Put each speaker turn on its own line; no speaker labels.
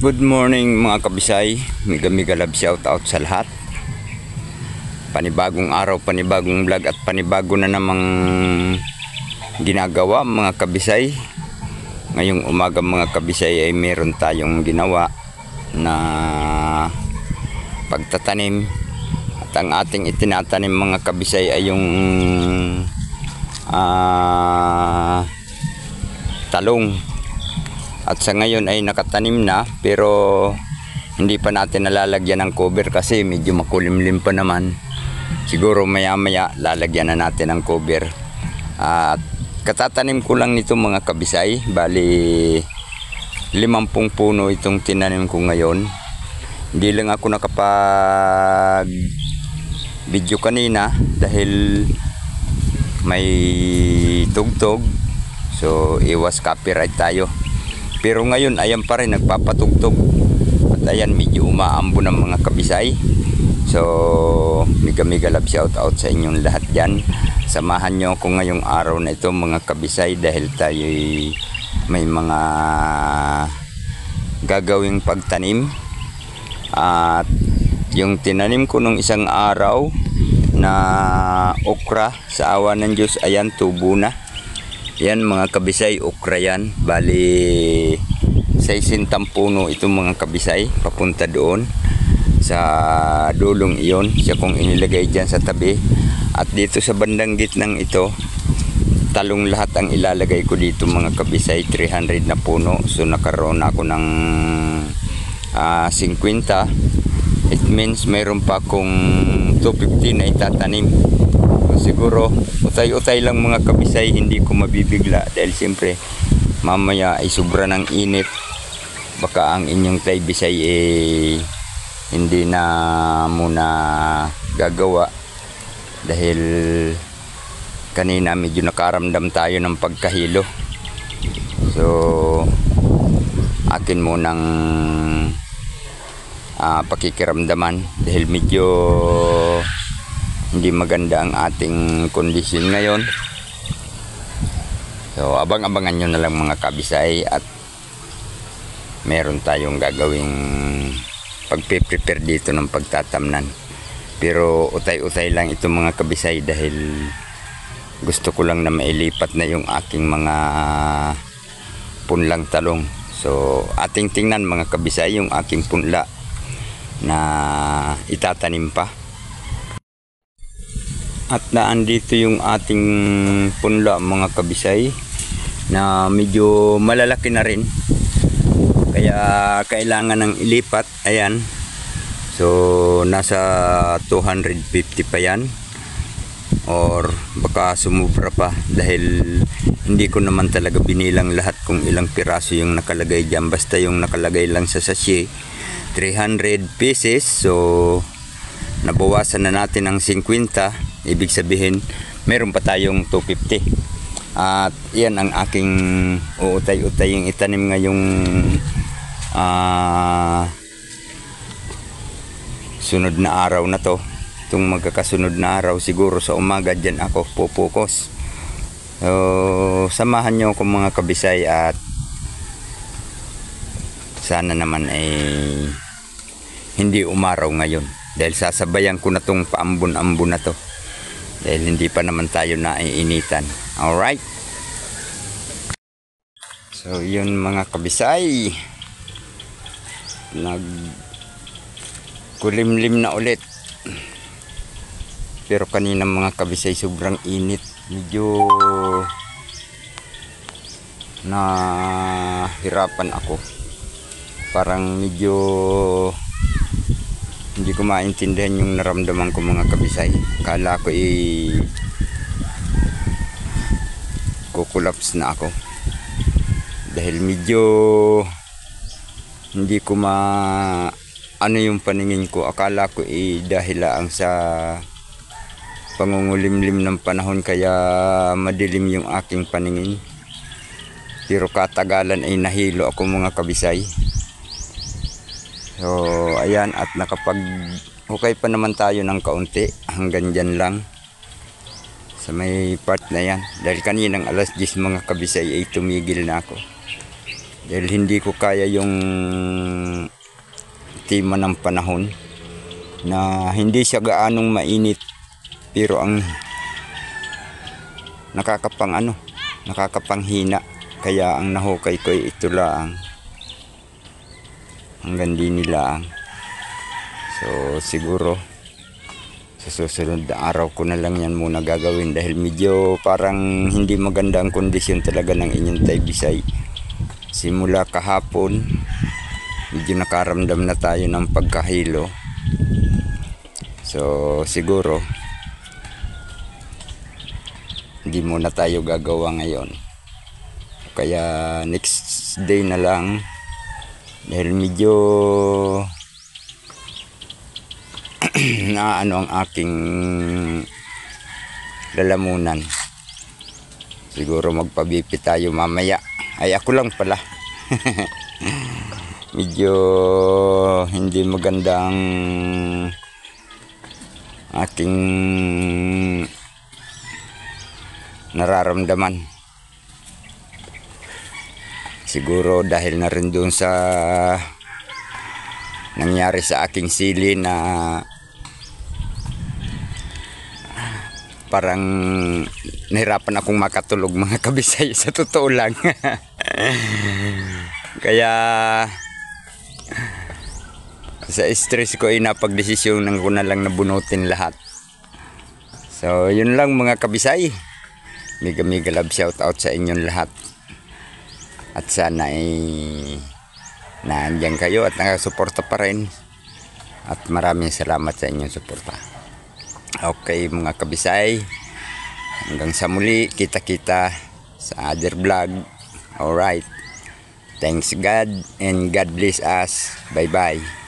Good morning mga kabisay, miga love shout out sa lahat. Panibagong araw, panibagong vlog at panibago na namang ginagawa mga kabisay. Ngayong umaga mga kabisay ay meron tayong ginawa na pagtatanim. At ang ating itinatanim mga kabisay ay yung talong. At sa ngayon ay nakatanim na, pero hindi pa natin nalalagyan ng cover kasi medyo makulimlim pa naman. Siguro maya maya lalagyan na natin ng cover. At katatanim ko lang nito mga kabisay, bali 50 puno itong tinanim ko ngayon. Hindi lang ako nakapag video kanina dahil may tugtog, so iwas copyright tayo. Pero ngayon ayan pa rin nagpapatugtog. At ayan medyo umaambo ng mga kabisay. So miga love shout out sa inyong lahat dyan. Samahan nyo ako ngayong araw na ito mga kabisay dahil tayo may mga gagawing pagtanim. At yung tinanim ko nung isang araw na okra, sa awa ng Diyos ayan tubo na. Yan mga kabisay, okra yan. Bali 60 puno itong mga kabisay papunta doon sa dulong iyon. Siya kung inilagay dyan sa tabi. At dito sa bandang gitnang ito, talong lahat ang ilalagay ko dito mga kabisay. 300 na puno. So nakaroon ako ng 50. It means mayroon pa akong 250 na itatanim. Siguro utay-utay lang mga kabisay, hindi ko mabibigla dahil siyempre mamaya ay sobra ng init, baka ang inyong tay bisay hindi na muna gagawa dahil kanina medyo nakaramdam tayo ng pagkahilo. So akin munang pakikiramdaman dahil medyo hindi maganda ang ating kondisyon ngayon. So abang-abangan nyo na lang mga kabisay at meron tayong gagawing pagpe-prepare dito ng pagtatamnan. Pero utay-utay lang ito mga kabisay dahil gusto ko lang na mailipat na yung aking mga punlang talong. So ating tingnan mga kabisay yung aking punla na itatanim pa. At naandito yung ating punla mga kabisay na medyo malalaki na rin, kaya kailangan ng ilipat. Ayan, so nasa 250 pa yan or baka sumubra pa dahil hindi ko naman talaga binilang lahat kung ilang piraso yung nakalagay dyan. Basta yung nakalagay lang sa sachet 300 pieces, so nabawasan na natin ng 50. Ibig sabihin, meron pa tayong 250. At yan ang aking uutay-utay yung itanim ngayong sunod na araw na to. Itong magkakasunod na araw, siguro sa umaga dyan ako pupokus. So, samahan nyo ako mga kabisay at sana naman ay hindi umaraw ngayon. Dahil sasabayan ko na tong paambon-ambon na to. Dahil hindi pa naman tayo naiinitan. Alright. So yun mga kabisay. Nagkulimlim na ulit. Pero kanina mga kabisay sobrang init. Medyo nahirapan ako. Parang medyo hindi ko maintindihan yung naramdaman ko mga kabisay. Kala ko kukulaps na ako dahil medyo hindi ko ano yung paningin ko. Akala ko dahil lang sa pangungulimlim ng panahon kaya madilim yung aking paningin. Pero katagalan ay nahilo ako mga kabisay. So ayan, at nakapag-hukay pa naman tayo ng kaunti. Hanggang dyan lang sa may part na yan. Dahil kaninang alas 10 mga kabisay ay tumigil na ako. Dahil hindi ko kaya yung tema ng panahon na hindi siya gaanong mainit pero ang nakakapanghina. Kaya ang nahukay ko ay ito lang. Hanggang din nila. So siguro sa susunod na araw ko na lang yan muna gagawin dahil medyo parang hindi maganda ang kondisyon talaga ng inyong Taybisay. Simula kahapon medyo nakaramdam na tayo ng pagkahilo. So siguro hindi muna tayo gagawa ngayon. Kaya next day na lang dahil medyo na ano ang aking lalamunan. Siguro magpabipi tayo mamaya. Ay ako lang pala. Medyo hindi magandang aking nararamdaman. Siguro dahil na rin doon sa nangyari sa aking sili na parang nahirapan akong makatulog mga kabisay sa totoo lang. Kaya sa stress ko ay napagdesisyon ko na lang nabunutin lahat. So yun lang mga kabisay. Mega love shout out sa inyong lahat. At sana ay nandiyan kayo at nakasuporta pa rin. At maraming salamat sa inyong suporta. Okay mga kabisay. Hanggang sa muli, kita-kita sa other vlog. Alright. Thanks God and God bless us. Bye-bye.